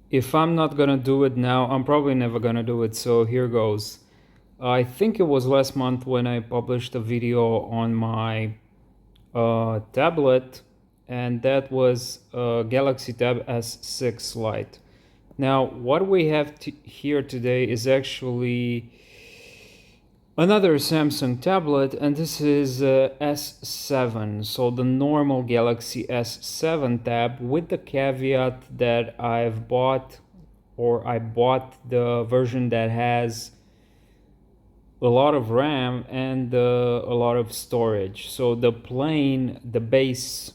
If I'm not gonna do it now, I'm probably never gonna do it, so here goes. I think it was last month when I published a video on my tablet, and that was Galaxy Tab S6 Lite. Now, what we have here today is actually another Samsung tablet, and this is S7, so the normal Galaxy S7 tab, with the caveat that I bought the version that has a lot of RAM and a lot of storage. So the base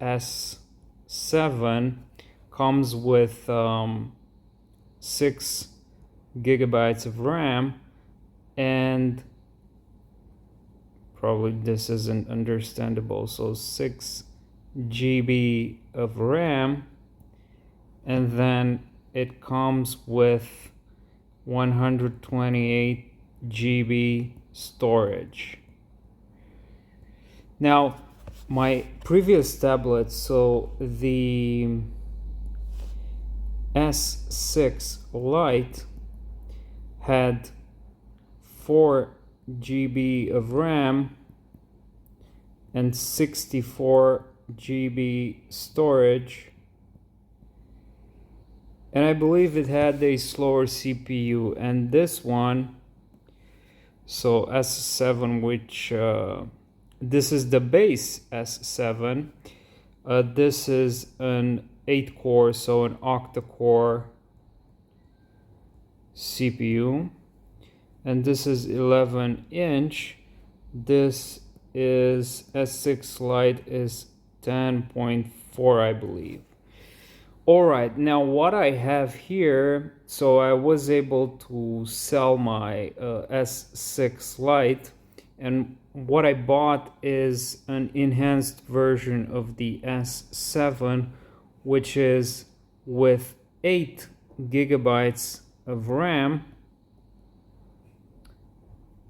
S7 comes with 6 GB of RAM, and probably this isn't understandable. So 6 GB of RAM, and then it comes with 128 GB storage. Now, my previous tablet, so the S6 Lite, had 4 GB of RAM and 64 GB storage, and I believe it had a slower CPU. And this one, so S7, which this is the base S7, this is an 8-core, so an octa-core CPU, and this is 11-inch. This is S6 Lite is 10.4, I believe. All right, now what I have here, so I was able to sell my S6 Lite, and what I bought is an enhanced version of the S7, which is with 8 GB of RAM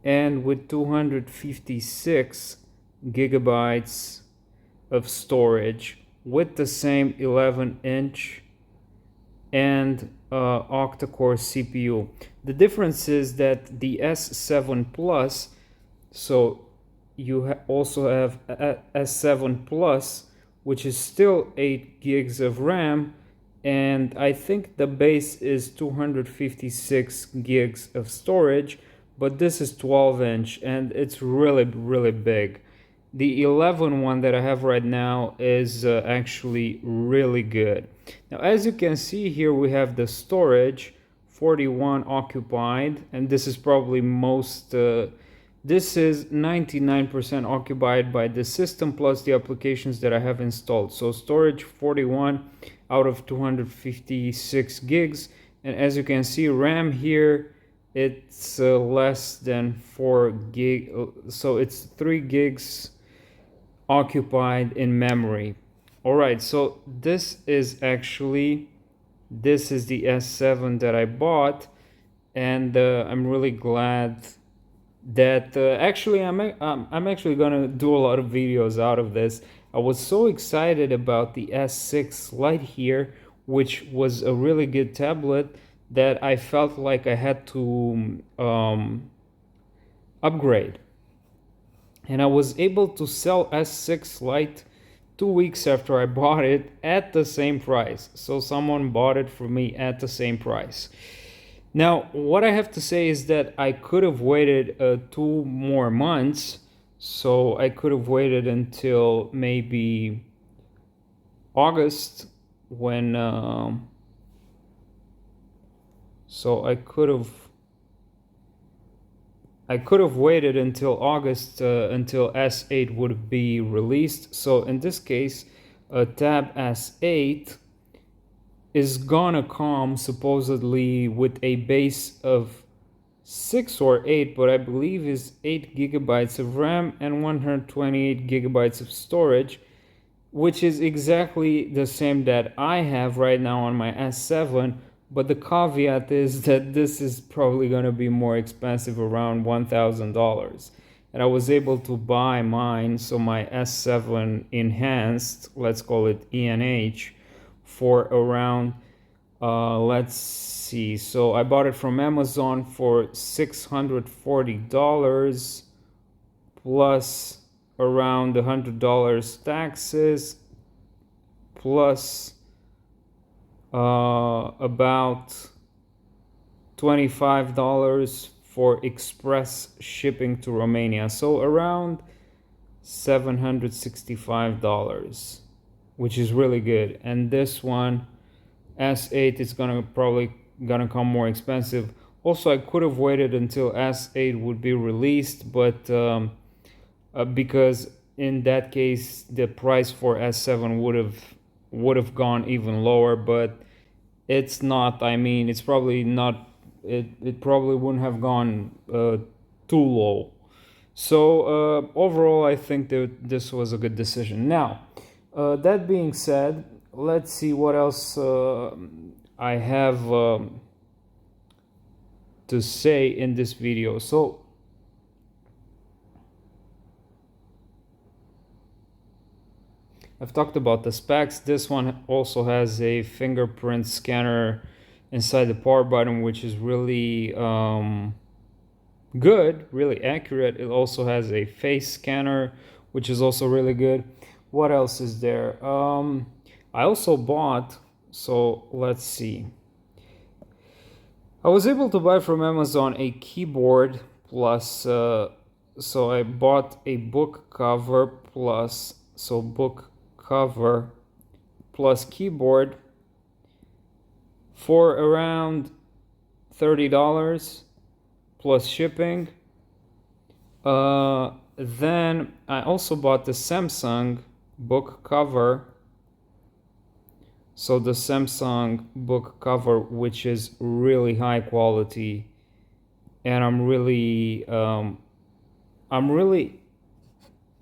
and with 256 GB of storage, with the same 11-inch and octa-core CPU. The difference is that the S7 Plus, so you also have S7 Plus, which is still 8 gigs of RAM, and I think the base is 256 gigs of storage, but this is 12-inch and it's really, really big. The 11 one that I have right now is actually really good. Now, as you can see here, we have the storage, 41 occupied, and this is probably this is 99% occupied by the system plus the applications that I have installed. So storage 41 out of 256 gigs, and as you can see, RAM here, it's less than 4 gig, so it's 3 gigs occupied in memory. All right, so this is the S7 that I bought, and I'm really glad that actually I'm actually gonna do a lot of videos out of this. I was so excited about the S6 Lite here, which was a really good tablet, that I felt like I had to upgrade. And I was able to sell S6 Lite 2 weeks after I bought it at the same price. So someone bought it for me at the same price. Now, what I have to say is that I could have waited 2 more months. So I could have waited until maybe August, when so I could have waited until August until S8 would be released. So in this case, Tab S8 is gonna come supposedly with a base of 6 or 8, but I believe is 8 GB of RAM and 128 GB of storage, which is exactly the same that I have right now on my S7. But the caveat is that this is probably going to be more expensive, around $1,000. And I was able to buy mine, so my S7 enhanced, let's call it ENH, for around, let's see, so I bought it from Amazon for $640 plus around $100 taxes, plus about $25 for express shipping to Romania. So around $765, which is really good. And this one, S8, is probably gonna come more expensive. Also, I could have waited until S8 would be released, but because in that case the price for S7 would have gone even lower, but it's not. I mean, it's probably not. It probably wouldn't have gone too low. So overall, I think that this was a good decision. Now, that being said, let's see what else I have to say in this video. So I've talked about the specs. This one also has a fingerprint scanner inside the power button, which is really good, really accurate. It also has a face scanner, which is also really good. What else is there? I also bought, so let's see. I was able to buy from Amazon a keyboard plus, so I bought a book cover plus, so book cover plus keyboard for around $30 plus shipping. Then I also bought the Samsung book cover. So the Samsung book cover, which is really high quality, and I'm really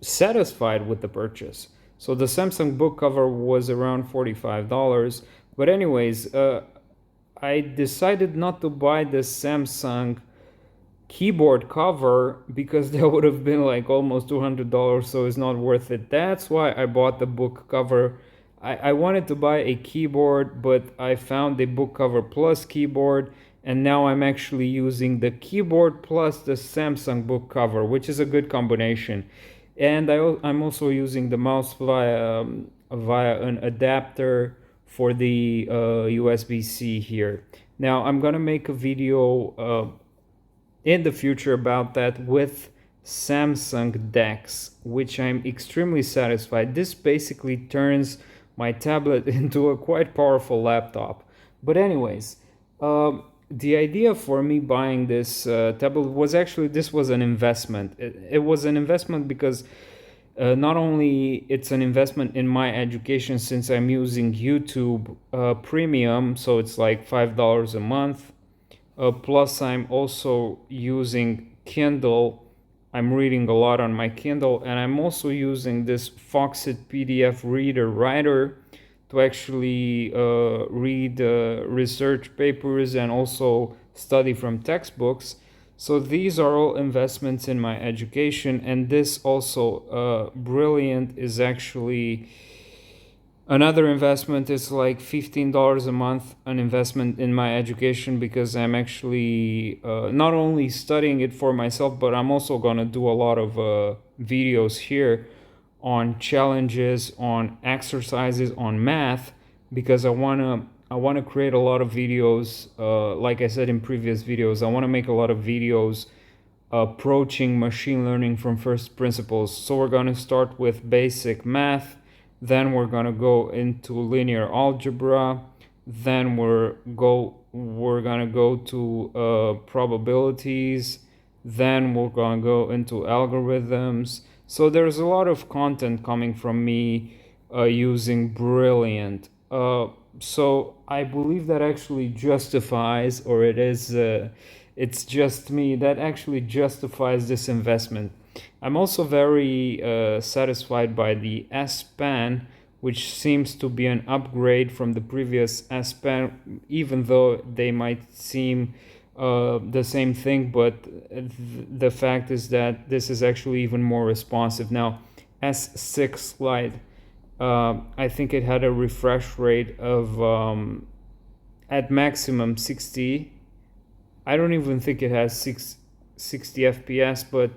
satisfied with the purchase. So the Samsung book cover was around $45. But anyways, I decided not to buy the Samsung keyboard cover because that would have been like almost $200, so it's not worth it. That's why I bought the book cover. I wanted to buy a keyboard, but I found a book cover plus keyboard, and now I'm actually using the keyboard plus the Samsung book cover, which is a good combination. And I'm also using the mouse via an adapter for the USB-C here. Now I'm gonna make a video in the future about that with Samsung DeX, which I'm extremely satisfied. This basically turns my tablet into a quite powerful laptop. But anyways, the idea for me buying this tablet was actually, this was an investment. It was an investment because not only it's an investment in my education, since I'm using YouTube Premium, so it's like $5 a month. Plus I'm also using Kindle. I'm reading a lot on my Kindle, and I'm also using this Foxit PDF reader writer to actually read research papers and also study from textbooks. So these are all investments in my education, and this also Brilliant is actually another investment. Is like $15 a month, an investment in my education, because I'm actually not only studying it for myself, but I'm also gonna do a lot of videos here on challenges, on exercises, on math, because I wanna create a lot of videos. Like I said in previous videos, I wanna make a lot of videos approaching machine learning from first principles. So we're gonna start with basic math, then we're gonna go into linear algebra, then we're gonna go to probabilities, then we're gonna go into algorithms. So there's a lot of content coming from me using Brilliant. So I believe that actually justifies, or it's just me, that actually justifies this investment. I'm also very satisfied by the S Pen, which seems to be an upgrade from the previous S Pen, even though they might seem the same thing, but the fact is that this is actually even more responsive. Now, S6 Lite I think it had a refresh rate of at maximum 60. I don't even think it has 60 FPS, but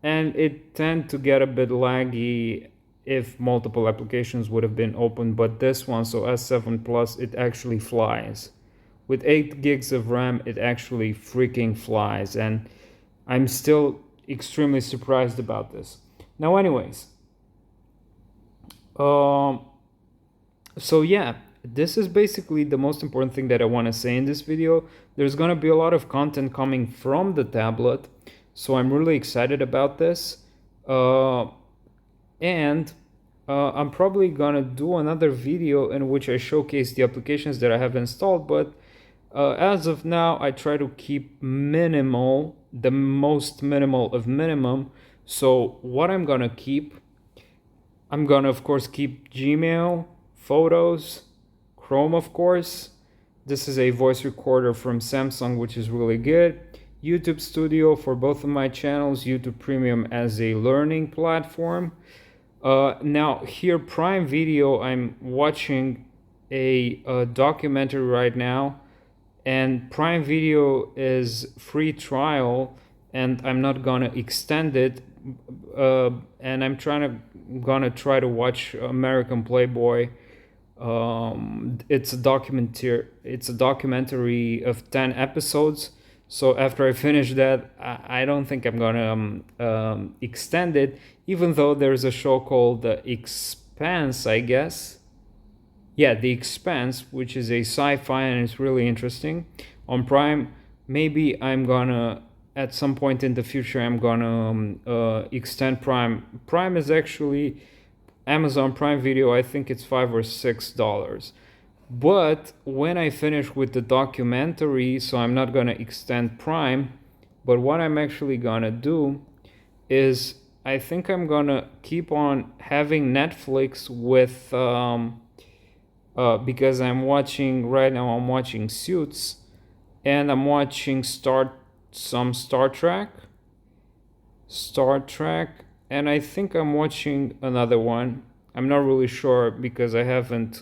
and it tend to get a bit laggy if multiple applications would have been open, but this one, so S7 Plus, it actually flies. With 8 gigs of RAM, it actually freaking flies, and I'm still extremely surprised about this. Now, anyways, so yeah, this is basically the most important thing that I want to say in this video. There's going to be a lot of content coming from the tablet, so I'm really excited about this. And I'm probably gonna do another video in which I showcase the applications that I have installed, but as of now I try to keep minimal, the most minimal of minimum. So what I'm gonna keep, I'm gonna of course keep Gmail, Photos, Chrome of course. This is a voice recorder from Samsung, which is really good. YouTube Studio for both of my channels, YouTube Premium as a learning platform. Now here, Prime Video, I'm watching a documentary right now, and Prime Video is free trial, and I'm not gonna extend it. And I'm gonna try to watch American Playboy. It's a documentary of 10 episodes. So after I finish that, I don't think I'm gonna extend it, even though there's a show called The Expanse, I guess. Yeah, The Expanse, which is a sci-fi and it's really interesting on Prime. Maybe I'm gonna, at some point in the future, I'm gonna extend Prime. Prime is actually Amazon Prime Video. I think it's $5 or $6. But when I finish with the documentary, so I'm not gonna extend Prime, but what I'm actually gonna do is I think I'm gonna keep on having Netflix with because I'm watching right now, I'm watching Suits, and I'm watching some Star Trek, and I think I'm watching another one. I'm not really sure because I haven't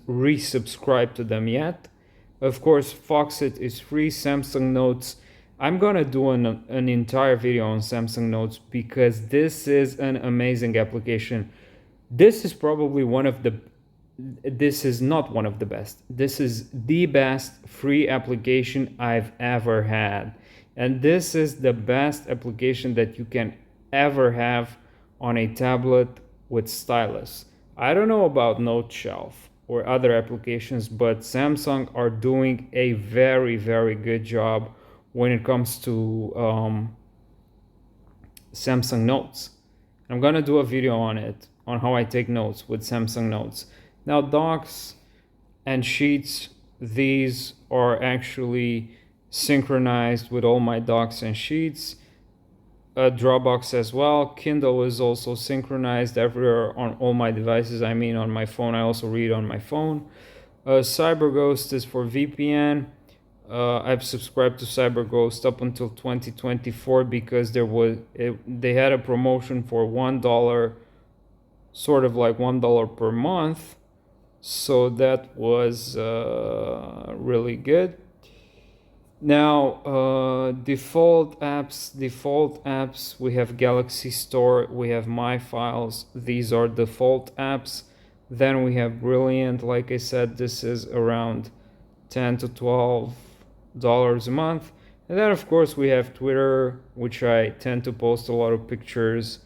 resubscribed to them yet. Of course, Foxit is free. Samsung Notes, I'm gonna do an entire video on Samsung Notes because this is an amazing application. This is probably this is not one of the best. This is the best free application I've ever had. And this is the best application that you can ever have on a tablet with stylus. I don't know about Note Shelf or other applications, but Samsung are doing a very, very good job when it comes to Samsung Notes. I'm gonna do a video on it, on how I take notes with Samsung Notes. Now, Docs and Sheets, these are actually synchronized with all my Docs and Sheets. Dropbox as well. Kindle is also synchronized everywhere on all my devices. I mean, on my phone. I also read on my phone. CyberGhost is for VPN. I've subscribed to CyberGhost up until 2024 because they had a promotion for $1, sort of like $1 per month. So that was really good. Now, default apps, we have Galaxy Store, we have My Files. These are default apps. Then we have Brilliant. Like I said, this is around $10 to $12 a month. And then, of course, we have Twitter, which I tend to post a lot of pictures,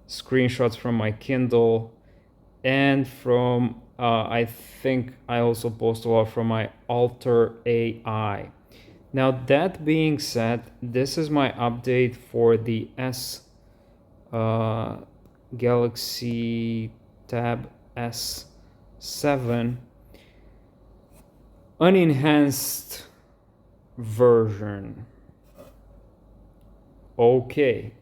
screenshots from my Kindle, and from, I think I also post a lot from my Alter AI. Now, that being said, this is my update for the Galaxy Tab S7 unenhanced version. Okay,